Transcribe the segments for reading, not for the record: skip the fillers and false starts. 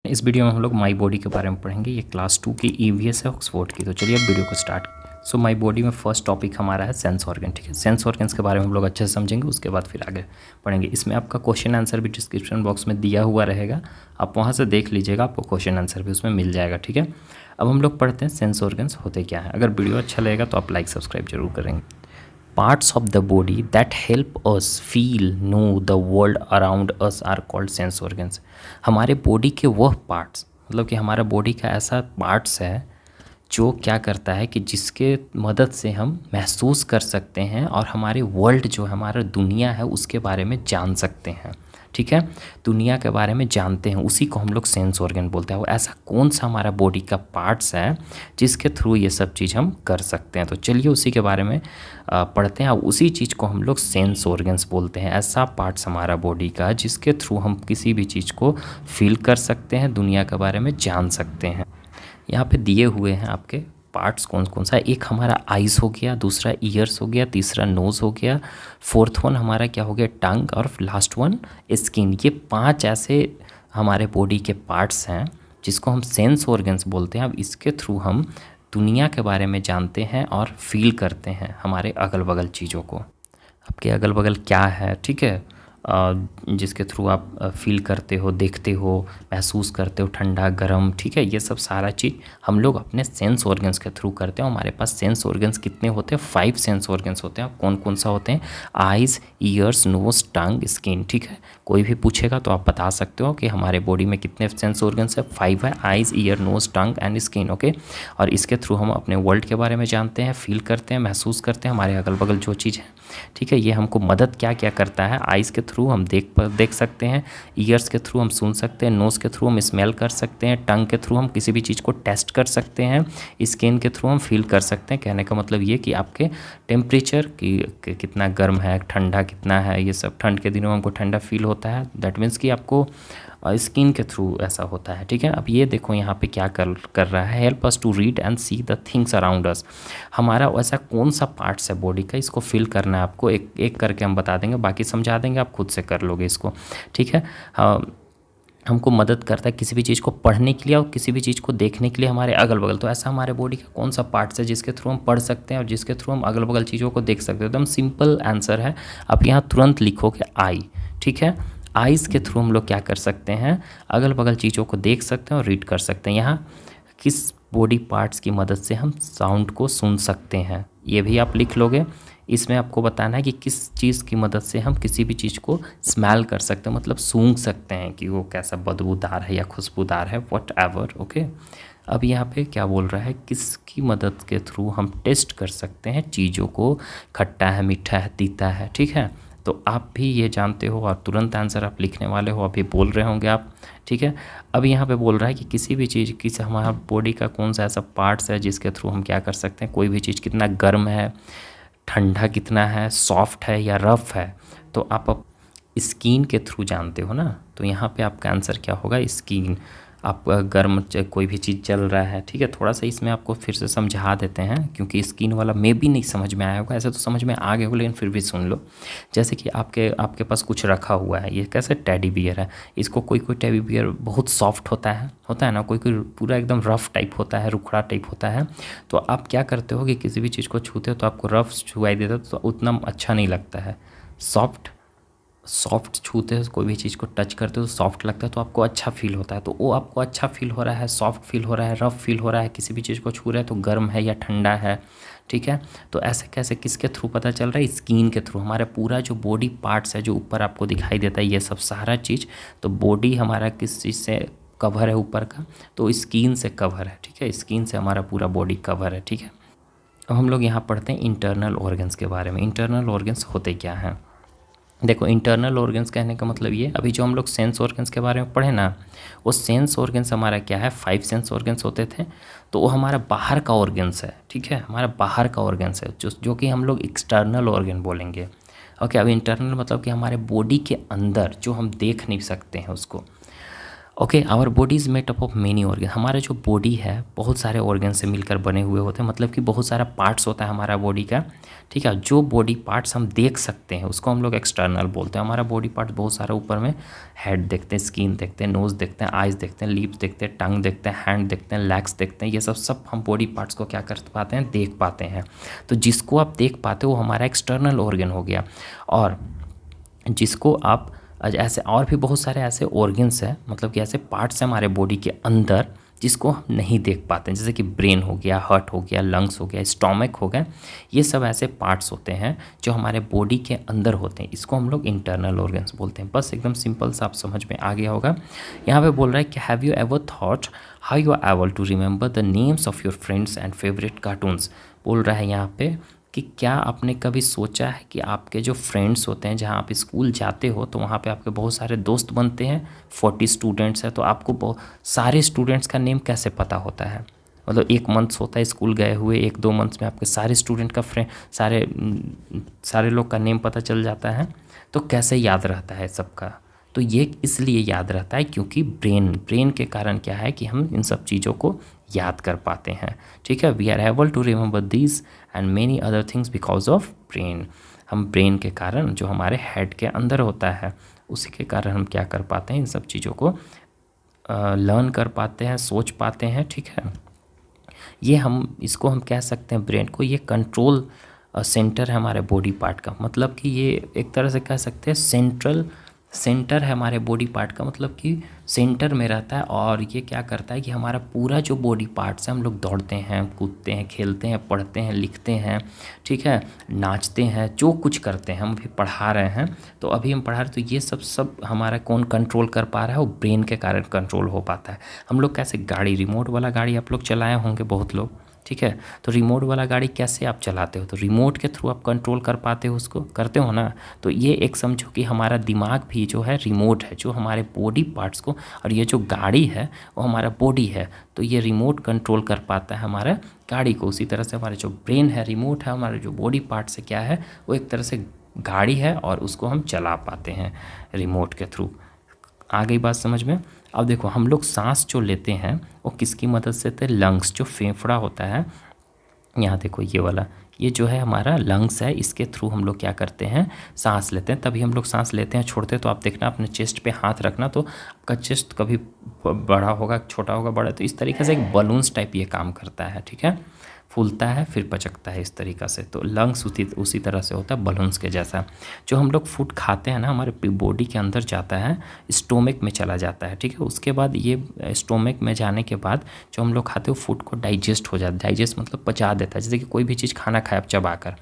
इस वीडियो में हम लोग माई बॉडी के बारे में पढ़ेंगे। ये क्लास 2 की ईवीएस है ऑक्सफोर्ड की। तो चलिए अब वीडियो को स्टार्ट। सो माई बॉडी में फर्स्ट टॉपिक हमारा है सेंस ऑर्गन। ठीक है, सेंस ऑर्गन्स के बारे में हम लोग अच्छे से समझेंगे, उसके बाद फिर आगे पढ़ेंगे। इसमें आपका क्वेश्चन आंसर भी डिस्क्रिप्शन बॉक्स में दिया हुआ रहेगा, आप वहाँ से देख लीजिएगा, आपको क्वेश्चन आंसर भी उसमें मिल जाएगा। ठीक है, अब हम लोग पढ़ते हैं सेंस ऑर्गन्स होते क्या है। अगर वीडियो अच्छा लगेगा तो आप लाइक सब्सक्राइब जरूर करेंगे। Parts of the body that help us feel know the world around us are called sense organs. हमारे बॉडी के वह पार्ट्स, मतलब कि हमारा बॉडी का ऐसा पार्ट्स है जो क्या करता है कि जिसके मदद से हम महसूस कर सकते हैं और हमारे वर्ल्ड जो हमारा दुनिया है उसके बारे में जान सकते हैं। ठीक है, दुनिया के बारे में जानते हैं, उसी को हम लोग सेंस ऑर्गन बोलते हैं। वो ऐसा कौन सा हमारा बॉडी का पार्ट्स है जिसके थ्रू ये सब चीज़ हम कर सकते हैं। तो चलिए उसी के बारे में पढ़ते हैं। उसी चीज़ को हम लोग सेंस ऑर्गन्स बोलते हैं। ऐसा पार्ट्स हमारा बॉडी का जिसके थ्रू हम किसी भी चीज़ को फील कर सकते हैं, दुनिया के बारे में जान सकते हैं। यहाँ पे दिए हुए हैं आपके पार्ट्स कौन कौन सा। एक हमारा आइज़ हो गया, दूसरा ईयर्स हो गया, तीसरा नोज़ हो गया, फोर्थ वन हमारा क्या हो गया टंग, और लास्ट वन स्किन। ये 5 ऐसे हमारे बॉडी के पार्ट्स हैं जिसको हम सेंस ऑर्गन्स बोलते हैं। अब इसके थ्रू हम दुनिया के बारे में जानते हैं और फील करते हैं हमारे अगल बगल चीज़ों को। आपके अगल बगल क्या है, ठीक है, जिसके थ्रू आप फील करते हो, देखते हो, महसूस करते हो, ठंडा गर्म। ठीक है, ये सब सारा चीज़ हम लोग अपने सेंस ऑर्गन्स के थ्रू करते हैं। हमारे पास सेंस ऑर्गन्स कितने होते हैं? 5 सेंस ऑर्गन्स होते हैं। कौन कौन सा होते हैं? आइज़, ईयर्स, नोज, टंग, स्किन। ठीक है, कोई भी पूछेगा तो आप बता सकते हो कि हमारे बॉडी में कितने सेंस ऑर्गन्स है। 5 है, eyes, ear, nose, tongue and skin. Okay, और इसके थ्रू हम अपने वर्ल्ड के बारे में जानते हैं, फील करते हैं, महसूस करते हैं हमारे अगल बगल जो चीज़ है। ठीक है, ये हमको मदद क्या क्या करता है? आइज़ के थ्रू हम देख सकते हैं, ईयर्स के थ्रू हम सुन सकते हैं, नोज़ के थ्रू हम स्मेल कर सकते हैं, टंग के थ्रू हम किसी भी चीज़ को टेस्ट कर सकते हैं, स्किन के थ्रू हम फील कर सकते हैं। कहने का मतलब ये कि आपके टेम्परेचर की कितना गर्म है, ठंडा कितना है, ये सब। ठंड के दिनों में हमको ठंडा फील होता है, दैट मीन्स कि आपको स्किन के थ्रू ऐसा होता है। ठीक है, अब ये देखो यहाँ पे क्या कर रहा है, help us to read and see the things around us. हमारा ऐसा कौन सा पार्ट्स है बॉडी का, इसको फील करना है आपको। एक एक करके हम बता देंगे, बाकी समझा देंगे, आप खुद से कर लोगे इसको। ठीक है, हमको मदद करता है किसी भी चीज़ को पढ़ने के लिए और किसी भी चीज़ को देखने के लिए हमारे अगल बगल। तो ऐसा हमारे बॉडी का कौन सा पार्ट्स है जिसके थ्रू हम पढ़ सकते हैं और जिसके थ्रू हम अगल बगल चीज़ों को देख सकते हैं? एकदम सिंपल आंसर है, आप यहाँ तुरंत लिखोगे आई। ठीक है, आइज़ के थ्रू हम लोग क्या कर सकते हैं? अगल बगल चीज़ों को देख सकते हैं और रीड कर सकते हैं। यहाँ किस बॉडी पार्ट्स की मदद से हम साउंड को सुन सकते हैं, ये भी आप लिख लोगे। इसमें आपको बताना है कि किस चीज़ की मदद से हम किसी भी चीज़ को स्मेल कर सकते हैं, मतलब सूंघ सकते हैं कि वो कैसा बदबूदार है या खुशबूदार है, वट एवर। ओके, अब यहाँ पे क्या बोल रहा है, किसकी मदद के थ्रू हम टेस्ट कर सकते हैं चीज़ों को, खट्टा है, मीठा है, तीता है। ठीक है, तो आप भी ये जानते हो और तुरंत आंसर आप लिखने वाले हो, अभी बोल रहे होंगे आप। ठीक है, अब यहाँ पे बोल रहा है कि किसी भी चीज़ की हमारा बॉडी का कौन सा ऐसा पार्ट्स है जिसके थ्रू हम क्या कर सकते हैं, कोई भी चीज़ कितना गर्म है, ठंडा कितना है, सॉफ्ट है या रफ़ है, तो आप स्किन के थ्रू जानते हो ना। तो यहाँ पे आपका आंसर क्या होगा? स्किन। आप गर्म कोई भी चीज़ चल रहा है, ठीक है, थोड़ा सा इसमें आपको फिर से समझा देते हैं क्योंकि स्किन वाला मे भी नहीं समझ में आया होगा, ऐसे तो समझ में आ गए हो लेकिन फिर भी सुन लो। जैसे कि आपके पास कुछ रखा हुआ है, ये कैसे टेडी बियर है, इसको कोई टेडी बियर बहुत सॉफ्ट होता है ना, कोई पूरा एकदम रफ़ टाइप होता है, रुखड़ा टाइप होता है। तो आप क्या करते हो कि किसी भी चीज़ को छूते हो तो आपको रफ़ छुआई देता है तो उतना अच्छा नहीं लगता है। सॉफ्ट छूते हो, कोई भी चीज़ को टच करते हो तो सॉफ्ट लगता है, तो आपको अच्छा फील होता है। तो वो आपको अच्छा फील हो रहा है, सॉफ्ट फील हो रहा है, रफ़ फील हो रहा है, किसी भी चीज़ को छू रहा है तो गर्म है या ठंडा है। ठीक है, तो ऐसे कैसे किसके थ्रू पता चल रहा है? स्किन के थ्रू। हमारा पूरा जो बॉडी पार्ट्स है जो ऊपर आपको दिखाई देता है, ये सब सारा चीज़, तो बॉडी हमारा किस चीज़ से कवर है ऊपर का? तो स्किन से कवर है। ठीक है, स्किन से हमारा पूरा बॉडी कवर है। ठीक है, अब हम लोग यहाँ पढ़ते हैं इंटरनल ऑर्गन्स के बारे में। इंटरनल ऑर्गन्स होते क्या हैं? देखो, इंटरनल ऑर्गन्स कहने का मतलब ये, अभी जो हम लोग सेंस ऑर्गन्स के बारे में पढ़े ना, वो सेंस ऑर्गन्स हमारा क्या है, 5 सेंस ऑर्गन्स होते थे, तो वो हमारा बाहर का ऑर्गन्स है। ठीक है, हमारा बाहर का ऑर्गन्स है जो कि हम लोग एक्सटर्नल ऑर्गन बोलेंगे। ओके, अब इंटरनल मतलब कि हमारे बॉडी के अंदर जो हम देख नहीं सकते हैं उसको। Okay, our body is made up of many organ. हमारा जो बॉडी है बहुत सारे ऑर्गन से मिलकर बने हुए होते हैं, मतलब कि बहुत सारा पार्ट्स होता है हमारा बॉडी का, ठीक है। जो बॉडी पार्ट्स हम देख सकते हैं उसको हम लोग एक्सटर्नल बोलते हैं। हमारा बॉडी पार्ट बहुत सारा ऊपर में हेड देखते हैं, स्किन देखते हैं, नोज़ देखते हैं, आइज़ देखते हैं, लिप्स देखते हैं, टंग देखते हैं, हैंड देखते हैं, लेग्स देखते हैं। ये सब हम बॉडी पार्ट्स को क्या कर पाते हैं, देख पाते हैं। तो जिसको आप देख पाते हो वो हमारा एक्सटर्नल ऑर्गन हो गया। और जिसको आप ऐसे और भी बहुत सारे ऐसे ऑर्गन्स हैं, मतलब कि ऐसे पार्ट्स हैं हमारे बॉडी के अंदर जिसको हम नहीं देख पाते हैं, जैसे कि ब्रेन हो गया, हार्ट हो गया, लंग्स हो गया, स्टोमक हो गया। ये सब ऐसे पार्ट्स होते हैं जो हमारे बॉडी के अंदर होते हैं। इसको हम लोग इंटरनल ऑर्गन्स बोलते हैं। बस एकदम सिंपल सा आप समझ में आ गया होगा। यहाँ पे बोल रहा है कि have you ever thought how you are able to remember the names of your friends and favourite cartoons. बोल रहा है यहाँ पे कि क्या आपने कभी सोचा है कि आपके जो फ्रेंड्स होते हैं, जहाँ आप स्कूल जाते हो तो वहाँ पे आपके बहुत सारे दोस्त बनते हैं, 40 स्टूडेंट्स हैं, तो आपको बहुत सारे स्टूडेंट्स का नेम कैसे पता होता है। मतलब 1 मंथ्स होता है स्कूल गए हुए, 1-2 मंथ्स में आपके सारे स्टूडेंट का सारे लोग का नेम पता चल जाता है। तो कैसे याद रहता है सबका, तो ये इसलिए याद रहता है क्योंकि ब्रेन के कारण क्या है कि हम इन सब चीज़ों को याद कर पाते हैं, ठीक है। We are able to remember this and many other things because of brain. हम ब्रेन के कारण, जो हमारे हेड के अंदर होता है, उसी के कारण हम क्या कर पाते हैं, इन सब चीज़ों को लर्न कर पाते हैं, सोच पाते हैं, ठीक है। इसको हम कह सकते हैं ब्रेन को, ये कंट्रोल सेंटर है हमारे बॉडी पार्ट का। मतलब कि ये एक तरह से कह सकते हैं सेंटर है हमारे बॉडी पार्ट का, मतलब कि सेंटर में रहता है। और ये क्या करता है कि हमारा पूरा जो बॉडी पार्ट्स है, हम लोग दौड़ते हैं, कूदते हैं, खेलते हैं, पढ़ते हैं, लिखते हैं, ठीक है, नाचते हैं, जो कुछ करते हैं। हम अभी पढ़ा रहे हैं, तो अभी हम पढ़ा रहे, तो ये सब हमारा कौन कंट्रोल कर पा रहा है, वो ब्रेन के कारण कंट्रोल हो पाता है। हम लोग कैसे गाड़ी, रिमोट वाला गाड़ी आप लोग चलाए होंगे बहुत लोग, ठीक है। तो रिमोट वाला गाड़ी कैसे आप चलाते हो, तो रिमोट के थ्रू आप कंट्रोल कर पाते हो, उसको करते हो ना। तो ये एक समझो कि हमारा दिमाग भी जो है रिमोट है, जो हमारे बॉडी पार्ट्स को, और ये जो गाड़ी है वो हमारा बॉडी है, तो ये रिमोट कंट्रोल कर पाता है हमारा गाड़ी को। उसी तरह से हमारा जो ब्रेन है रिमोट है, हमारे जो बॉडी पार्ट्स है क्या है, वो एक तरह से गाड़ी है, और उसको हम चला पाते हैं रिमोट के थ्रू। आ गई बात समझ में। अब देखो, हम लोग सांस जो लेते हैं वो किसकी मदद से लेते हैं, लंग्स, जो फेफड़ा होता है। यहाँ देखो ये वाला, ये जो है हमारा लंग्स है, इसके थ्रू हम लोग क्या करते हैं, सांस लेते हैं। तभी हम लोग सांस लेते हैं, छोड़ते हैं। तो आप देखना अपने चेस्ट पे हाथ रखना, तो आपका चेस्ट कभी बड़ा होगा, छोटा होगा, बड़ा। तो इस तरीके से एक बलून्स टाइप ये काम करता है, ठीक है। फूलता है फिर पचकता है इस तरीक़ा से। तो लंग्स उसी तरह से होता है, बलून्स के जैसा। जो हम लोग फूड खाते हैं ना, हमारे बॉडी के अंदर जाता है, स्टोमक में चला जाता है, ठीक है। उसके बाद ये स्टोमक में जाने के बाद जो हम लोग खाते हैं फूड को डाइजेस्ट हो जाता है। डाइजेस्ट मतलब पचा देता है। जैसे कि कोई भी चीज़ खाना खाए आप चबा कर,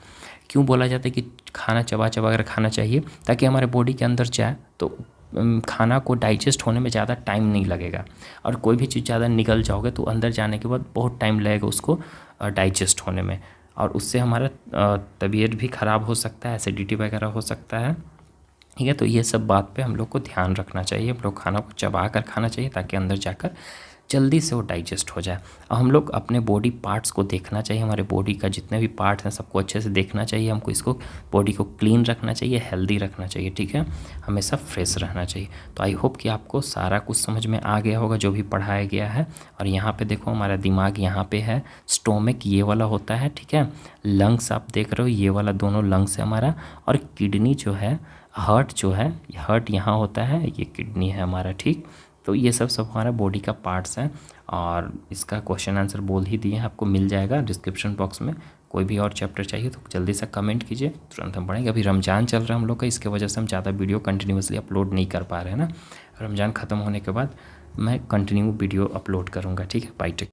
क्यों बोला जाता है कि खाना चबा कर खाना चाहिए, ताकि हमारे बॉडी के अंदर जाए तो खाना को डाइजेस्ट होने में ज़्यादा टाइम नहीं लगेगा। और कोई भी चीज़ ज़्यादा निगल जाओगे तो अंदर जाने के बाद बहुत टाइम लगेगा उसको डाइजेस्ट होने में, और उससे हमारा तबीयत भी ख़राब हो सकता है, एसिडिटी वगैरह हो सकता है, ठीक है। तो ये सब बात पे हम लोग को ध्यान रखना चाहिए। हम लोग खाना को चबा कर खाना चाहिए ताकि अंदर जाकर जल्दी से वो डाइजेस्ट हो जाए। और हम लोग अपने बॉडी पार्ट्स को देखना चाहिए, हमारे बॉडी का जितने भी पार्ट्स हैं सबको अच्छे से देखना चाहिए। हमको इसको बॉडी को क्लीन रखना चाहिए, हेल्दी रखना चाहिए, ठीक है, हमेशा फ्रेश रहना चाहिए। तो आई होप कि आपको सारा कुछ समझ में आ गया होगा जो भी पढ़ाया गया है। और यहाँ पे देखो हमारा दिमाग यहाँ पे है, स्टोमक ये वाला होता है, ठीक है। लंग्स आप देख रहे हो, ये वाला दोनों लंग्स है हमारा। और किडनी जो है, हार्ट जो है, हार्ट यहाँ होता है, ये किडनी है हमारा, ठीक। तो ये सब हमारा बॉडी का पार्ट्स हैं। और इसका क्वेश्चन आंसर बोल ही दिए हैं, आपको मिल जाएगा डिस्क्रिप्शन बॉक्स में। कोई भी और चैप्टर चाहिए तो जल्दी से कमेंट कीजिए, तुरंत हम पढ़ेंगे। अभी रमज़ान चल रहा है हम लोग का, इसके वजह से हम ज़्यादा वीडियो कंटिन्यूसली अपलोड नहीं कर पा रहे हैं ना। रमज़ान ख़त्म होने के बाद मैं कंटिन्यू वीडियो अपलोड करूँगा, ठीक है। Bye take.